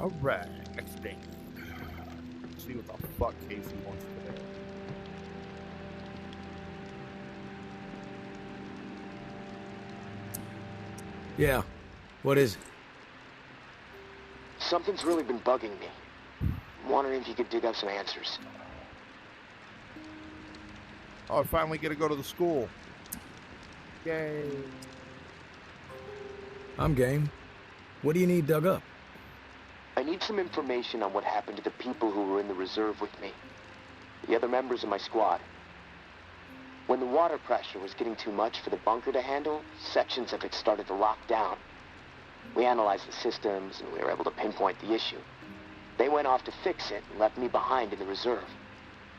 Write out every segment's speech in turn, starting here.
Alright, next thing. Let's see what the fuck Casey wants today. Yeah, what is it? Something's really been bugging me. I'm wondering if you could dig up some answers. Oh, I finally get to go to the school. Yay. I'm game. What do you need dug up? I need some information on what happened to the people who were in the reserve with me. The other members of my squad. When the water pressure was getting too much for the bunker to handle, sections of it started to lock down. We analyzed the systems and we were able to pinpoint the issue. They went off to fix it and left me behind in the reserve.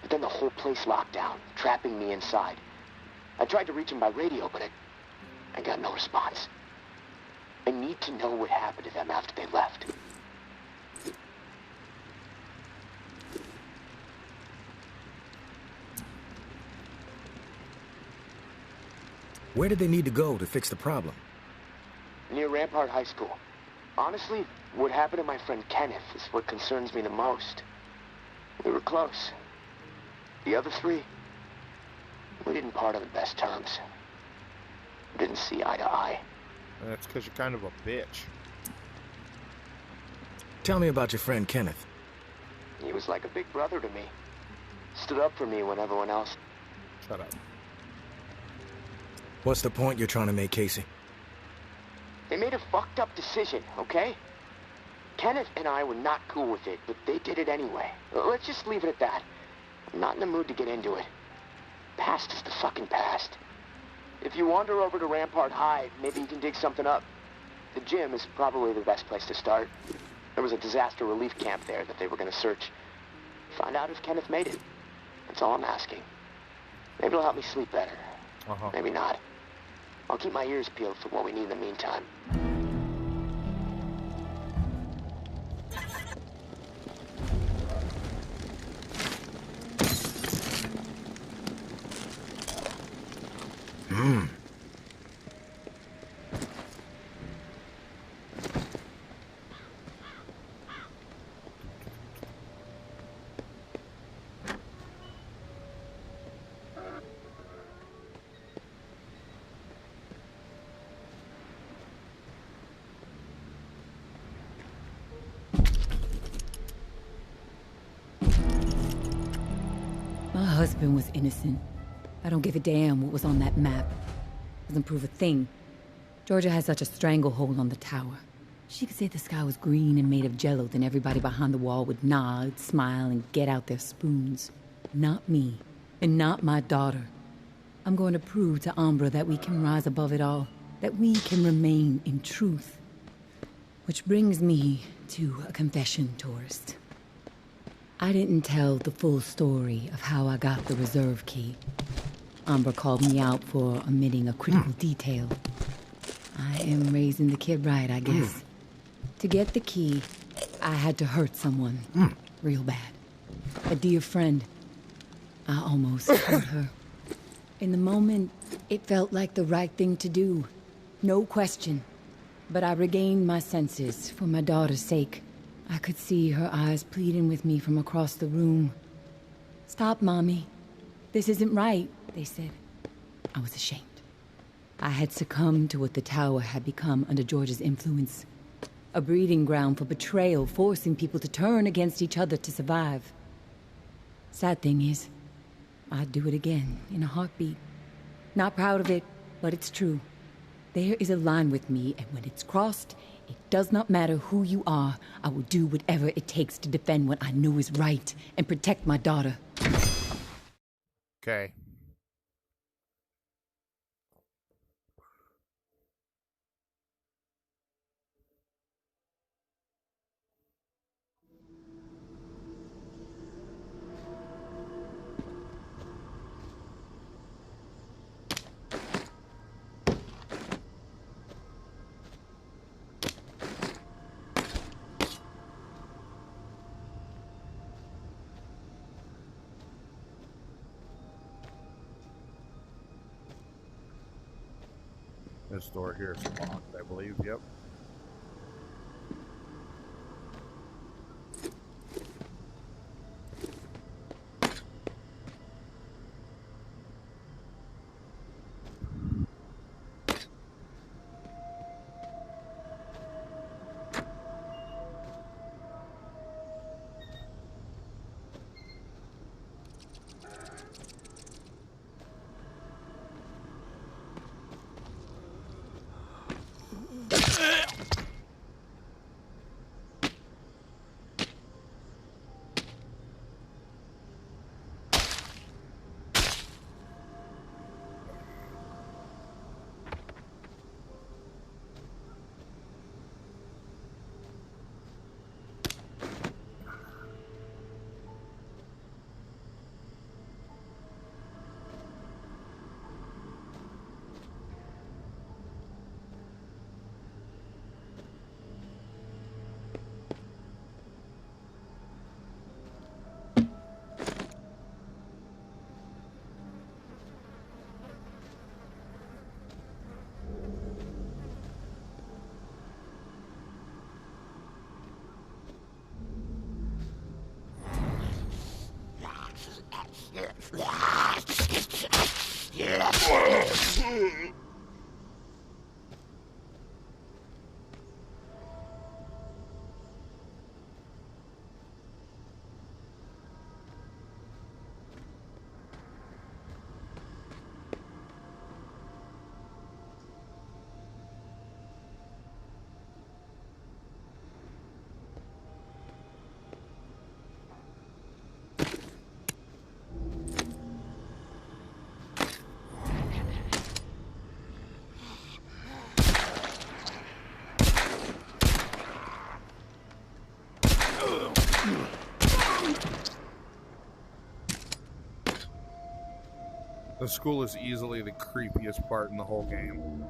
But then the whole place locked down, trapping me inside. I tried to reach them by radio, but I got no response. I need to know what happened to them after they left. Where did they need to go to fix the problem? Near Rampart High School. Honestly, what happened to my friend Kenneth is what concerns me the most. We were close. The other three, we didn't part on the best terms. We didn't see eye to eye. That's because you're kind of a bitch. Tell me about your friend Kenneth. He was like a big brother to me. Stood up for me when everyone else... Shut up. What's the point you're trying to make, Casey? They made a fucked up decision, okay? Kenneth and I were not cool with it, but they did it anyway. Let's just leave it at that. I'm not in the mood to get into it. Past is the fucking past. If you wander over to Rampart High, maybe you can dig something up. The gym is probably the best place to start. There was a disaster relief camp there that they were going to search. Find out if Kenneth made it. That's all I'm asking. Maybe it'll help me sleep better. Maybe not. I'll keep my ears peeled for what we need in the meantime. My husband was innocent. I don't give a damn what was on that map. Doesn't prove a thing. Georgia has such a stranglehold on the tower. She could say the sky was green and made of jello, then everybody behind the wall would nod, smile, and get out their spoons. Not me, and not my daughter. I'm going to prove to Umbra that we can rise above it all, that we can remain in truth. Which brings me to a confession, tourist. I didn't tell the full story of how I got the reserve key. Umbra called me out for omitting a critical detail. I am raising the kid right, I guess. To get the key, I had to hurt someone. Real bad. A dear friend. I almost hurt her. In the moment, it felt like the right thing to do. No question. But I regained my senses for my daughter's sake. I could see her eyes pleading with me from across the room. "Stop, Mommy. This isn't right," they said. I was ashamed. I had succumbed to what the tower had become under George's influence. A breeding ground for betrayal, forcing people to turn against each other to survive. Sad thing is, I'd do it again in a heartbeat. Not proud of it, but it's true. There is a line with me, and when it's crossed, it does not matter who you are. I will do whatever it takes to defend what I know is right and protect my daughter. Okay. This door here is locked, I believe. Yep. The school is easily the creepiest part in the whole game.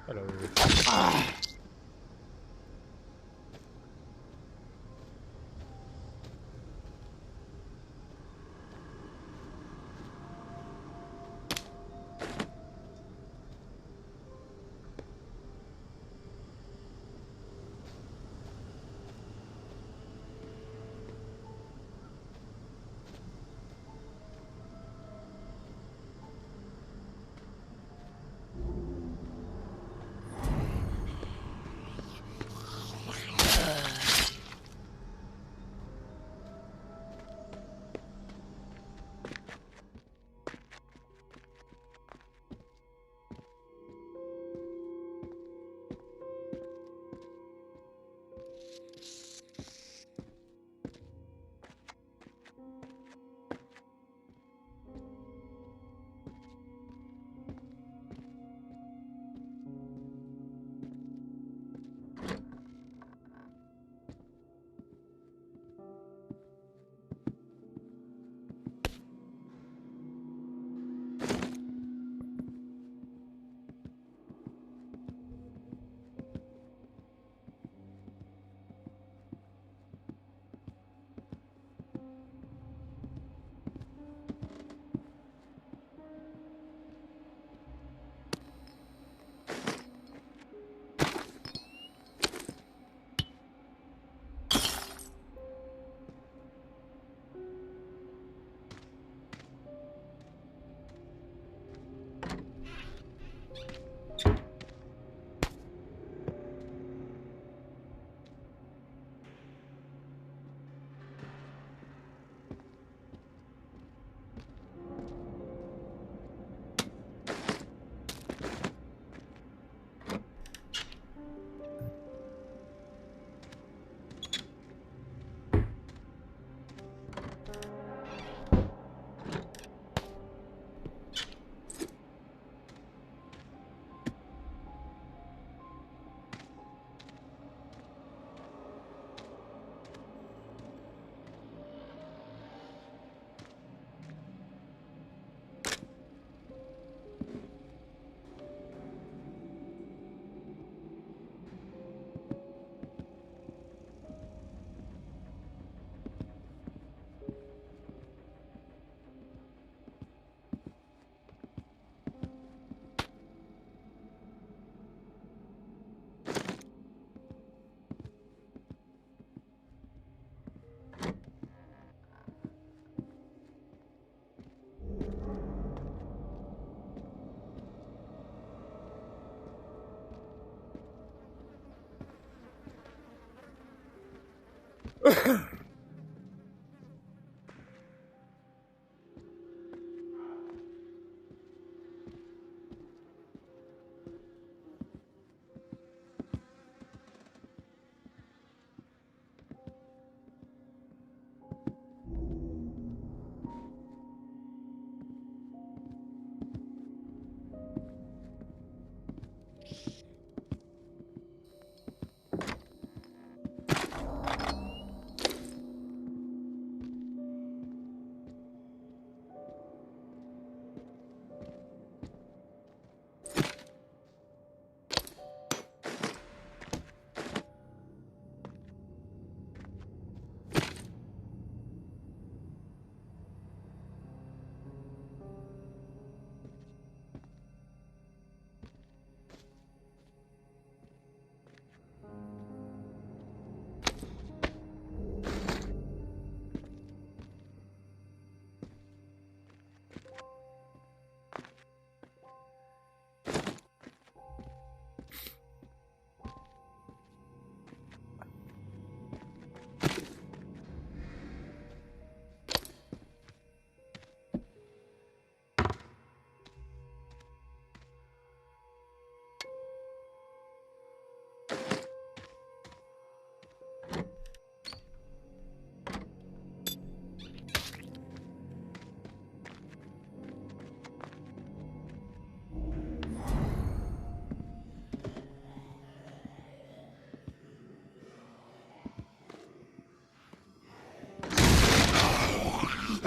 Hello.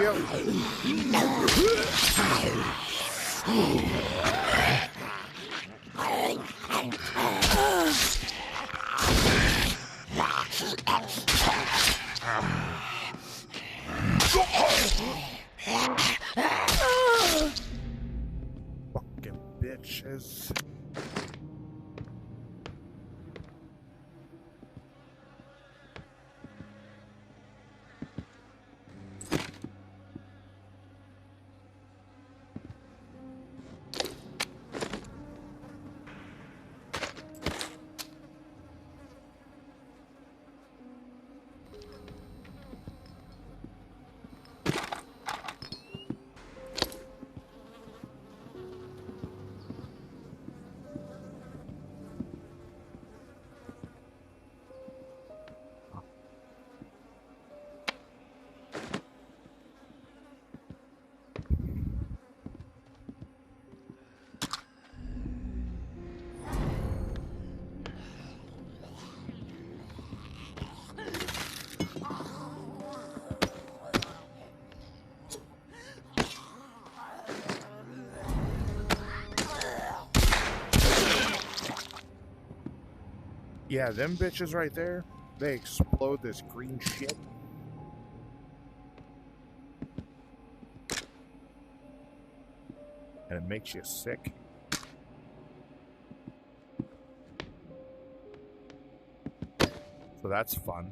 Yep. Fucking bitches. Yeah, them bitches right there, they explode this green shit. And it makes you sick. So that's fun.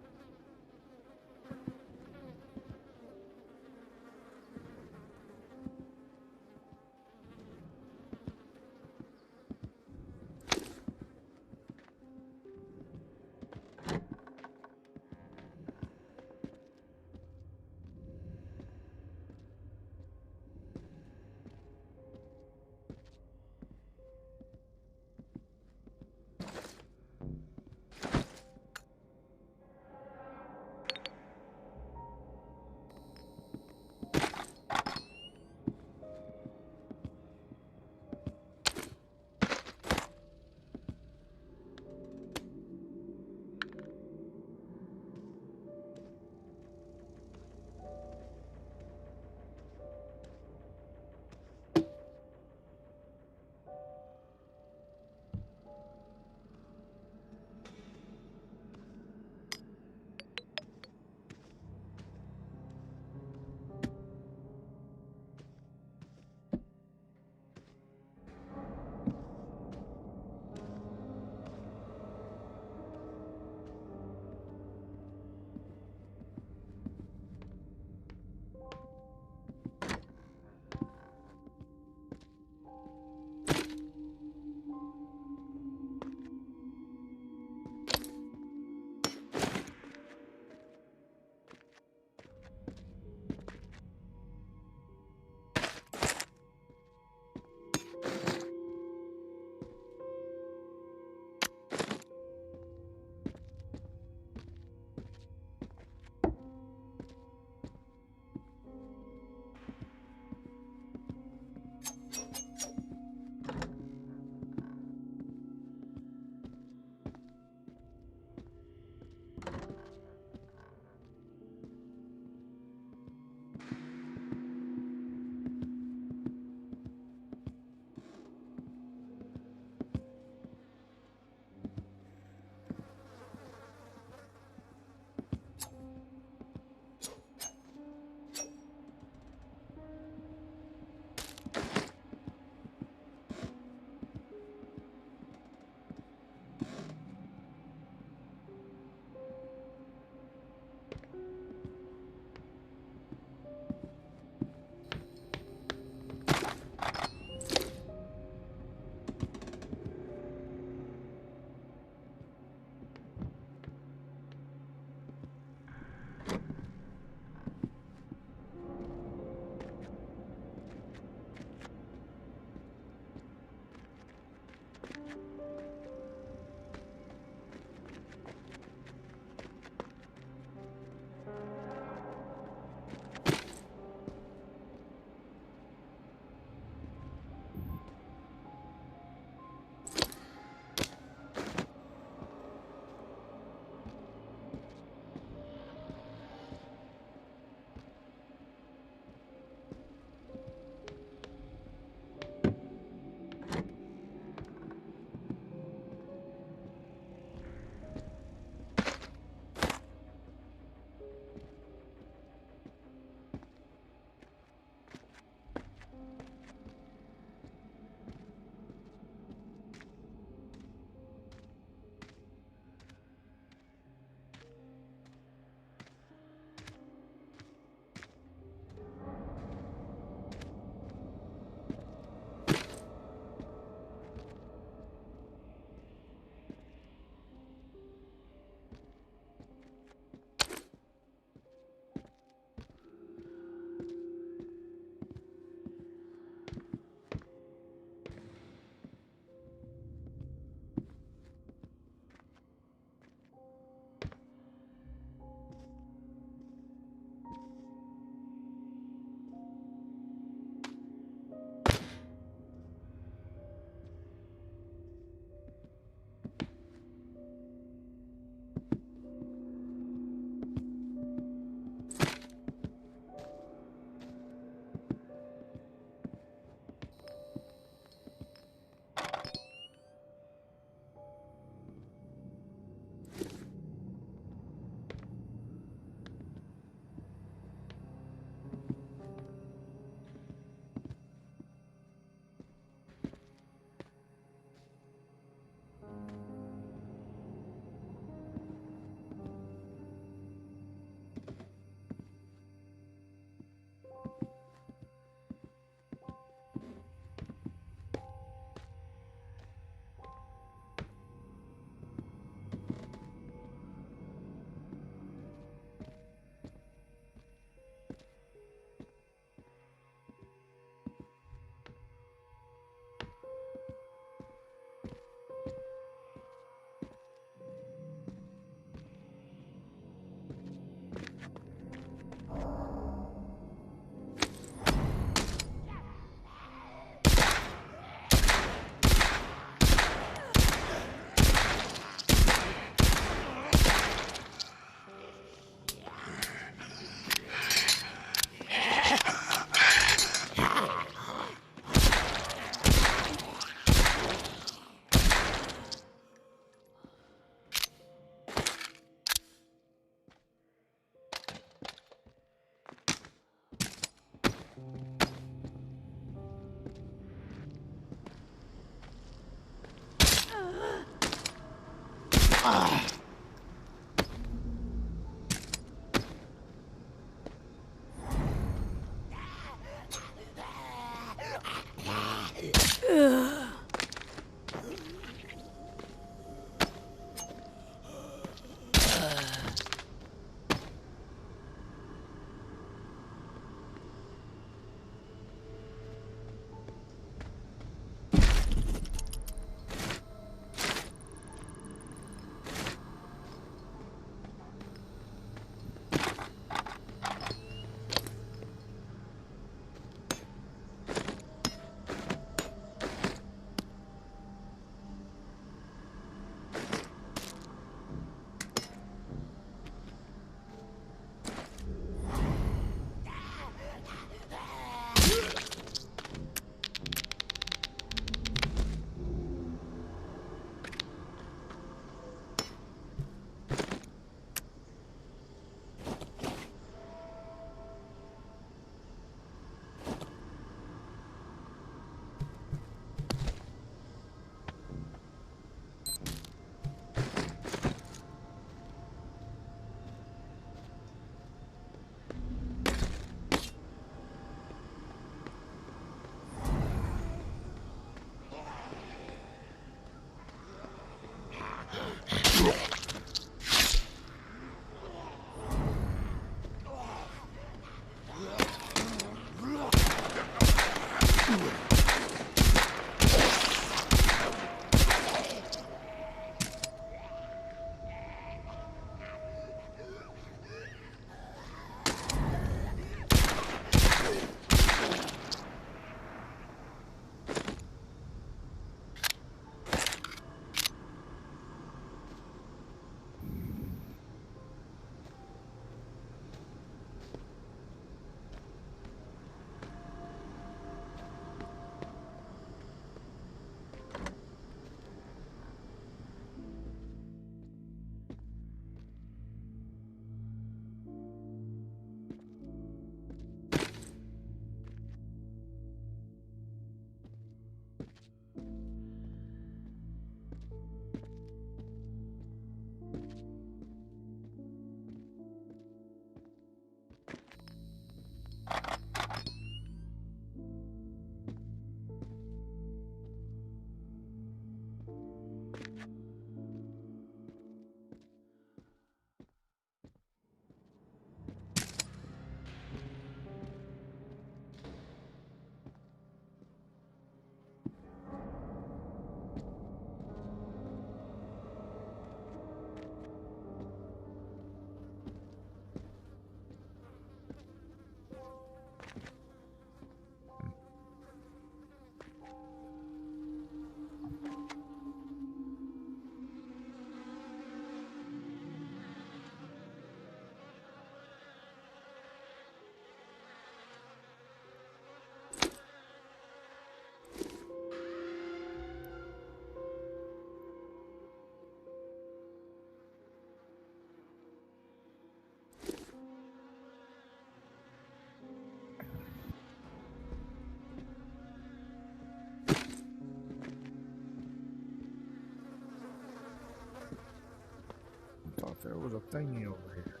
there was a thingy over here.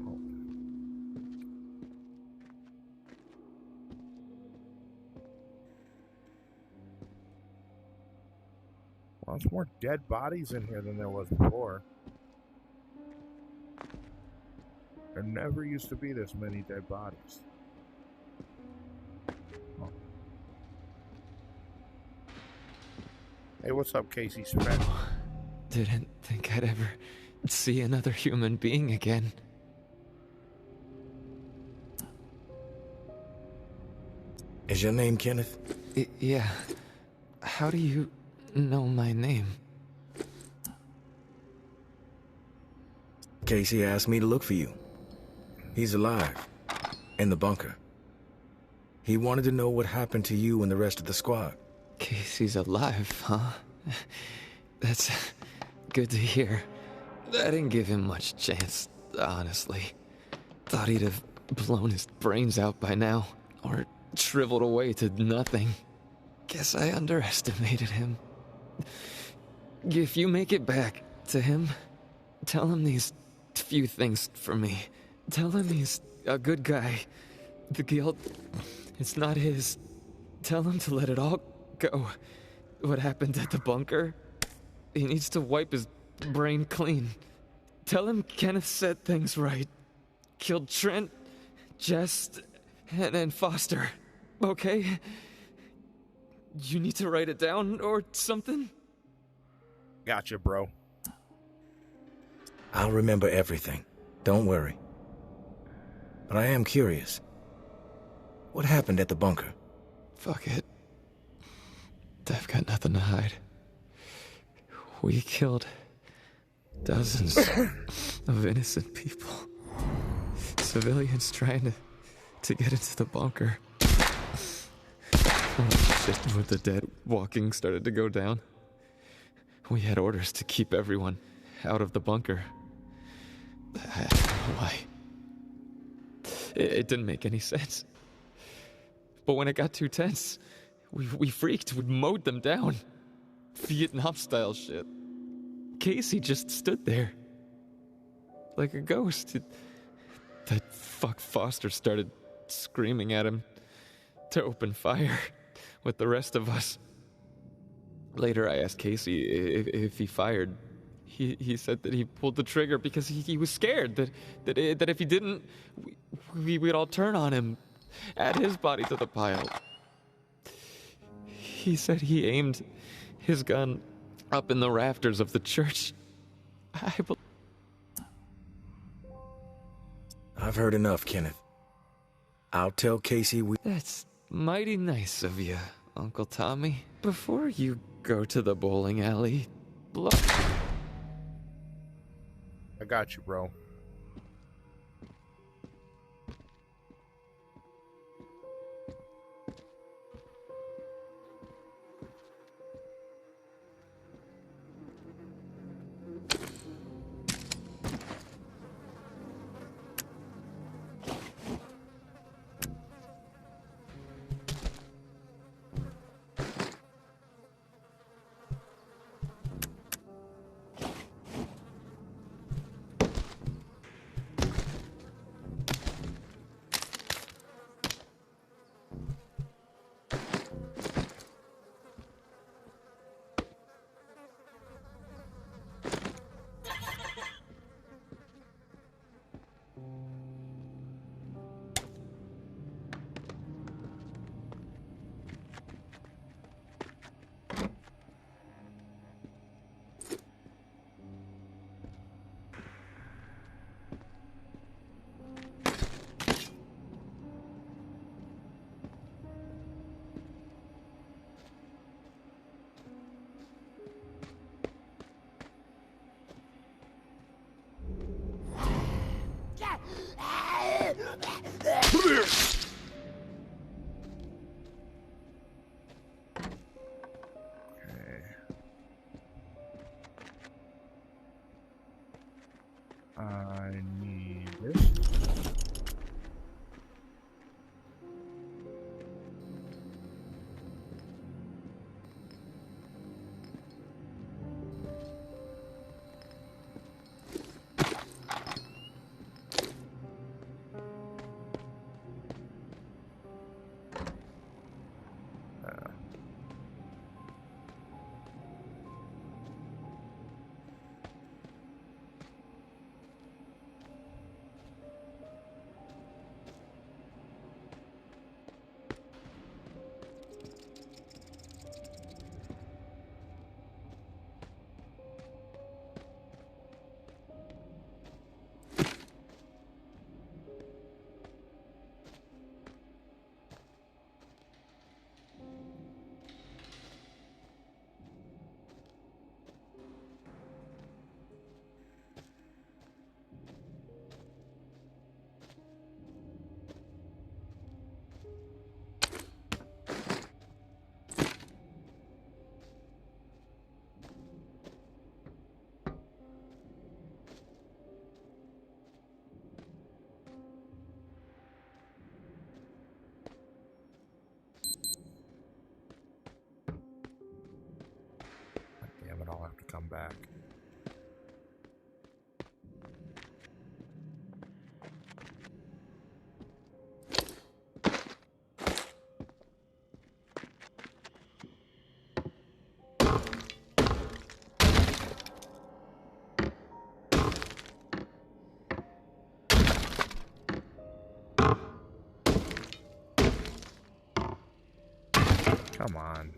Oh. Well, there's more dead bodies in here than there was before. There never used to be this many dead bodies. Oh. Hey, what's up, Casey's friend? Didn't think I'd ever see another human being again. Is your name Kenneth? Yeah. How do you know my name? Casey asked me to look for you. He's alive. In the bunker. He wanted to know what happened to you and the rest of the squad. Casey's alive, huh? That's good to hear. I didn't give him much chance, honestly. Thought he'd have blown his brains out by now, or shriveled away to nothing. Guess I underestimated him. If you make it back to him, tell him these few things for me. Tell him he's a good guy. The guilt, it's not his. Tell him to let it all go. What happened at the bunker? He needs to wipe his brain clean. Tell him Kenneth said things right. Killed Trent, Jess, and Foster. Okay? You need to write it down or something? Gotcha, bro. I'll remember everything. Don't worry. But I am curious. What happened at the bunker? Fuck it. I've got nothing to hide. We killed dozens of innocent people. Civilians trying to get into the bunker. When shit with the dead walking started to go down, we had orders to keep everyone out of the bunker. I don't know why. It didn't make any sense. But when it got too tense, we freaked. We mowed them down. Vietnam-style shit. Casey just stood there. Like a ghost. That fuck Foster started screaming at him to open fire with the rest of us. Later I asked Casey if he fired. He said that he pulled the trigger because he was scared that if he didn't, we'd all turn on him, add his body to the pile. He said he aimed his gun up in the rafters of the church. I've heard enough, Kenneth. I'll tell Casey we... That's mighty nice of you, Uncle Tommy. Before you go to the bowling alley, look. I got you, bro. I need this. back. Come on.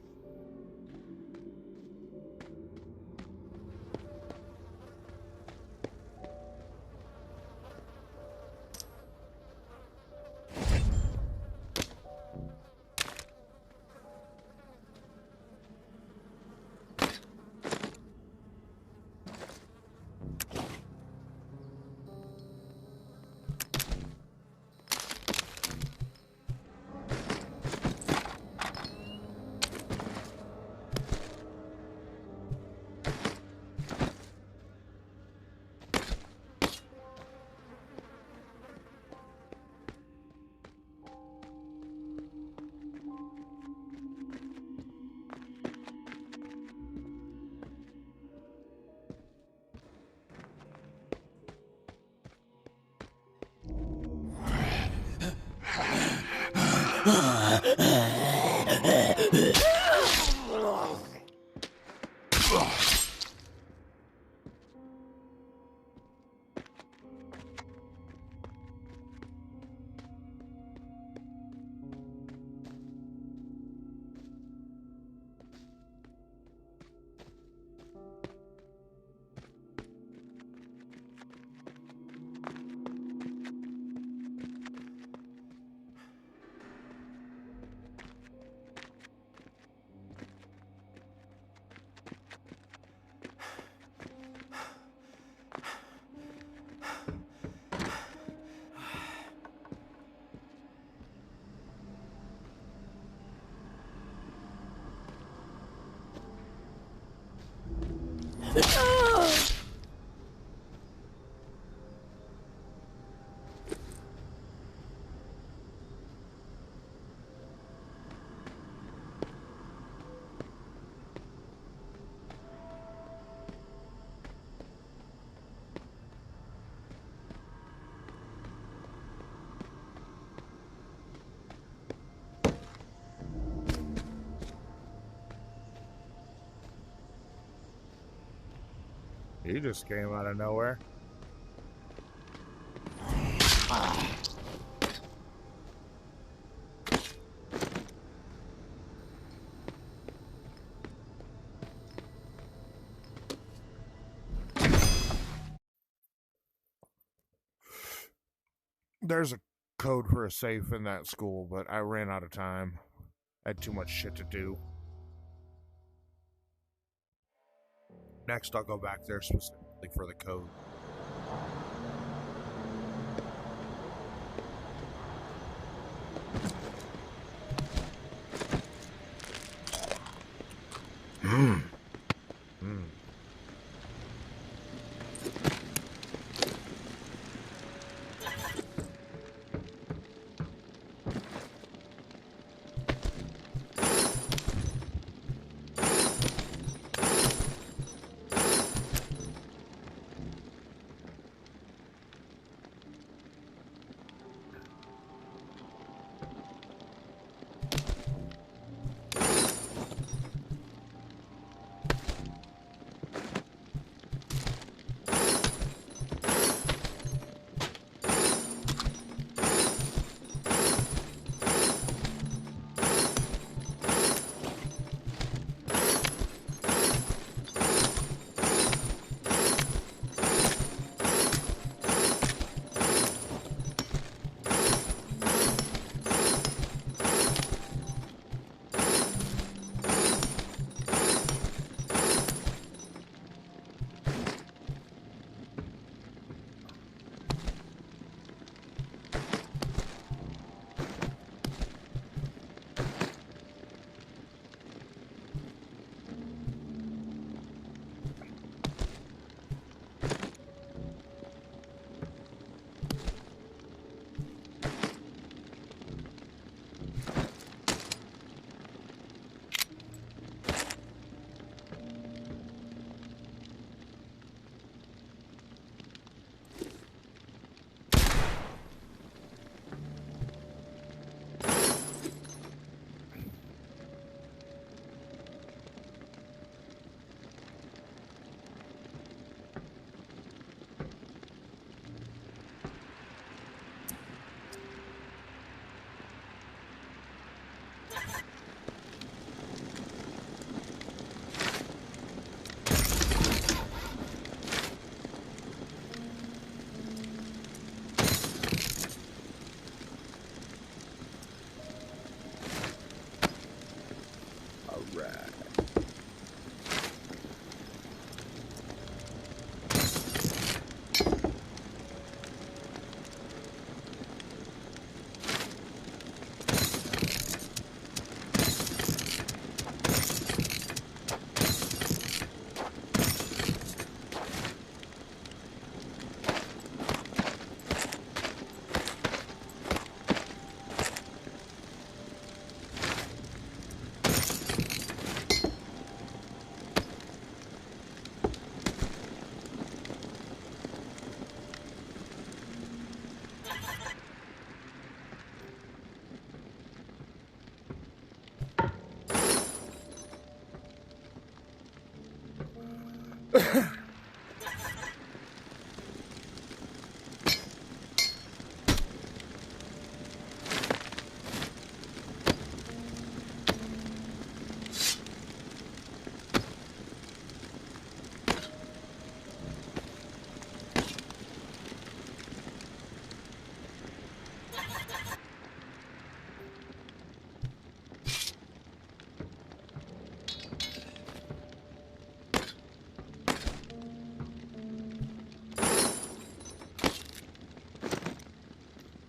He just came out of nowhere. There's a code for a safe in that school, but I ran out of time. I had too much shit to do. Next, I'll go back there specifically for the code.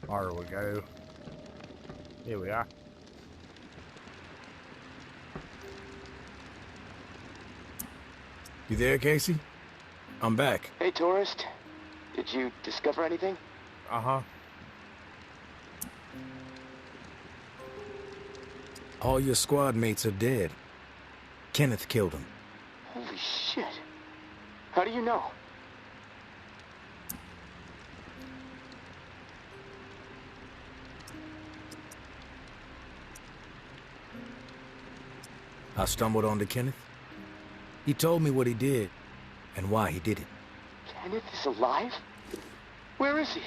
There we go. Here we are. You there, Casey? I'm back. Hey, tourist. Did you discover anything? Uh-huh. All your squad mates are dead. Kenneth killed them. Holy shit. How do you know? I stumbled onto Kenneth. He told me what he did and why he did it. Kenneth is alive? Where is he?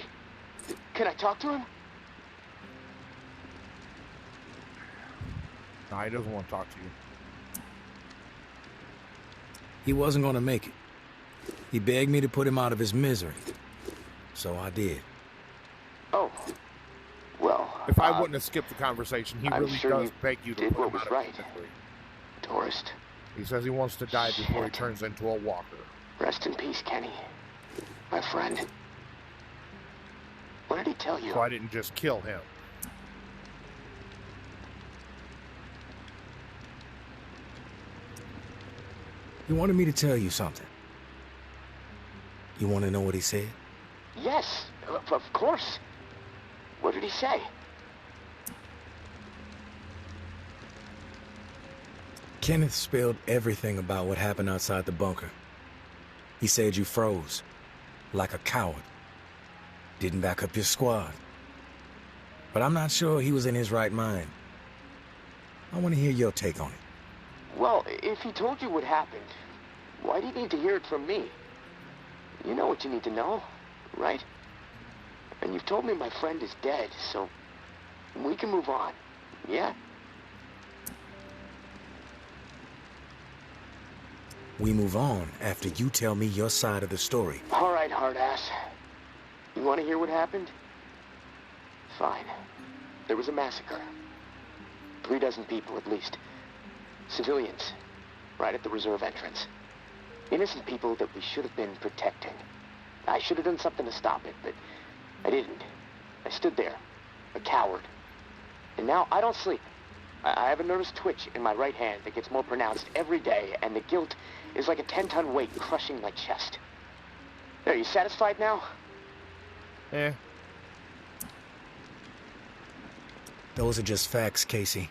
Can I talk to him? No, he doesn't want to talk to you. He wasn't gonna make it. He begged me to put him out of his misery. So I did. Oh. Well, If I wouldn't have skipped the conversation, he I'm really sure does you beg you to did put what him was out of right. his misery. Tourist. He says he wants to die before he Shit. turns into a walker. Rest in peace, Kenny. My friend. What did he tell you? So I didn't just kill him. He wanted me to tell you something. You want to know what he said? Yes, of course. What did he say? Kenneth spilled everything about what happened outside the bunker. He said you froze, like a coward. Didn't back up your squad. But I'm not sure he was in his right mind. I want to hear your take on it. Well, if he told you what happened, why do you need to hear it from me? You know what you need to know, right? And you've told me my friend is dead, so we can move on, yeah? We move on after you tell me your side of the story. All right, hard ass. You want to hear what happened? Fine. There was a massacre. 36 people at least. Civilians. Right at the reserve entrance. Innocent people that we should have been protecting. I should have done something to stop it, but I didn't. I stood there, a coward. And now I don't sleep. I have a nervous twitch in my right hand that gets more pronounced every day, and the guilt is like a 10-ton weight crushing my chest. Are you satisfied now? Eh. Those are just facts, Casey.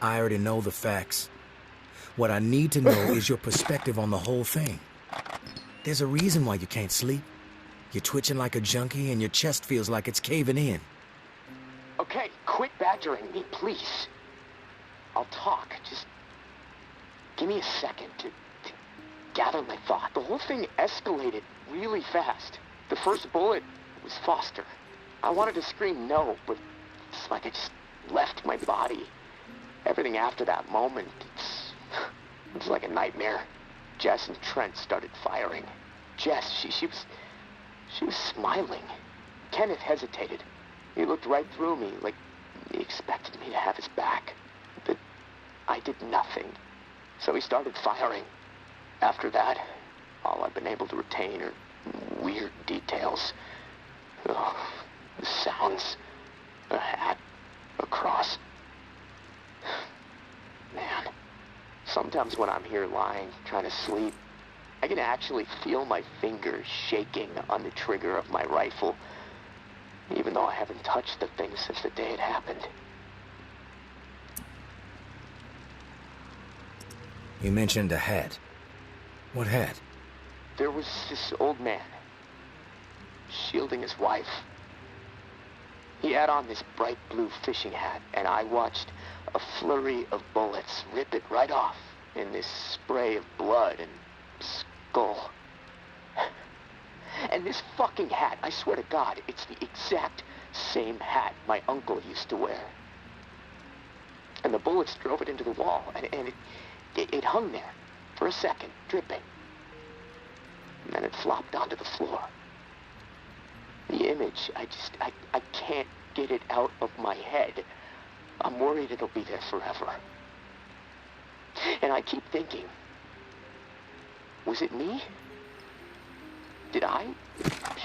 I already know the facts. What I need to know is your perspective on the whole thing. There's a reason why you can't sleep. You're twitching like a junkie and your chest feels like it's caving in. Okay, quit badgering me, please. I'll talk. Just give me a second to gather my thought. The whole thing escalated really fast. The first bullet was Foster. I wanted to scream no, but it's like I just left my body. Everything after that moment, it's like a nightmare. Jess and Trent started firing. Jess, she was smiling. Kenneth hesitated. He looked right through me, like he expected me to have his back. But I did nothing. So he started firing. After that, all I've been able to retain are weird details. Oh, the sounds, a hat, a cross. Man, sometimes when I'm here lying, trying to sleep, I can actually feel my fingers shaking on the trigger of my rifle, even though I haven't touched the thing since the day it happened. You mentioned a hat. What hat? There was this old man, shielding his wife. He had on this bright blue fishing hat, and I watched a flurry of bullets rip it right off in this spray of blood and skull. And this fucking hat, I swear to God, it's the exact same hat my uncle used to wear. And the bullets drove it into the wall, and it hung there for a second, dripping. And then it flopped onto the floor. The image, I can't get it out of my head. I'm worried it'll be there forever. And I keep thinking, was it me? Did I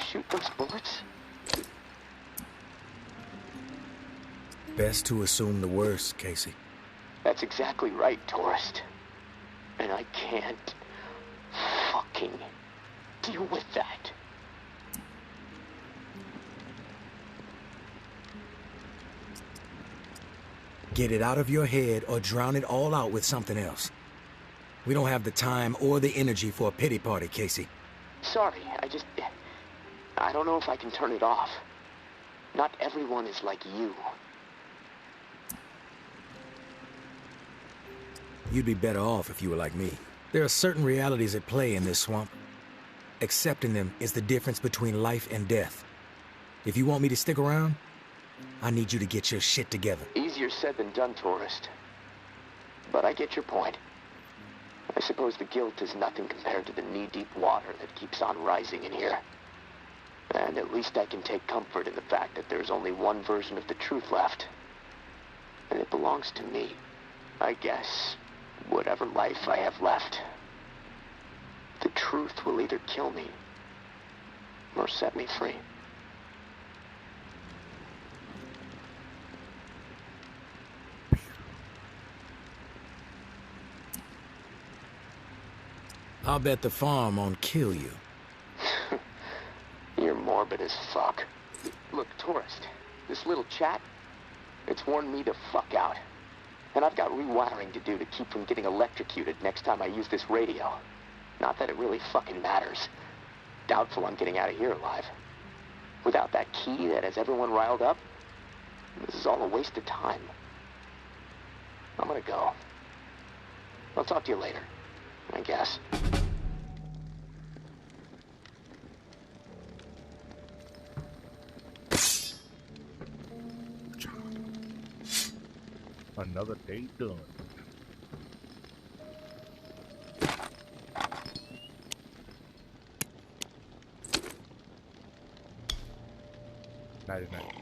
shoot those bullets? Best to assume the worst, Casey. That's exactly right, tourist. And I can't fucking deal with that. Get it out of your head or drown it all out with something else. We don't have the time or the energy for a pity party, Casey. Sorry, I don't know if I can turn it off. Not everyone is like you. You'd be better off if you were like me. There are certain realities at play in this swamp. Accepting them is the difference between life and death. If you want me to stick around, I need you to get your shit together. Easier said than done, tourist. But I get your point. I suppose the guilt is nothing compared to the knee-deep water that keeps on rising in here. And at least I can take comfort in the fact that there's only one version of the truth left. And it belongs to me, I guess. Whatever life I have left. The truth will either kill me or set me free. I'll bet the farm won't kill you. You're morbid as fuck. Look, tourist, this little chat, it's worn me the fuck out. And I've got rewiring to do to keep from getting electrocuted next time I use this radio. Not that it really fucking matters. Doubtful I'm getting out of here alive. Without that key that has everyone riled up, this is all a waste of time. I'm gonna go. I'll talk to you later, I guess. Another day done. Nighty night.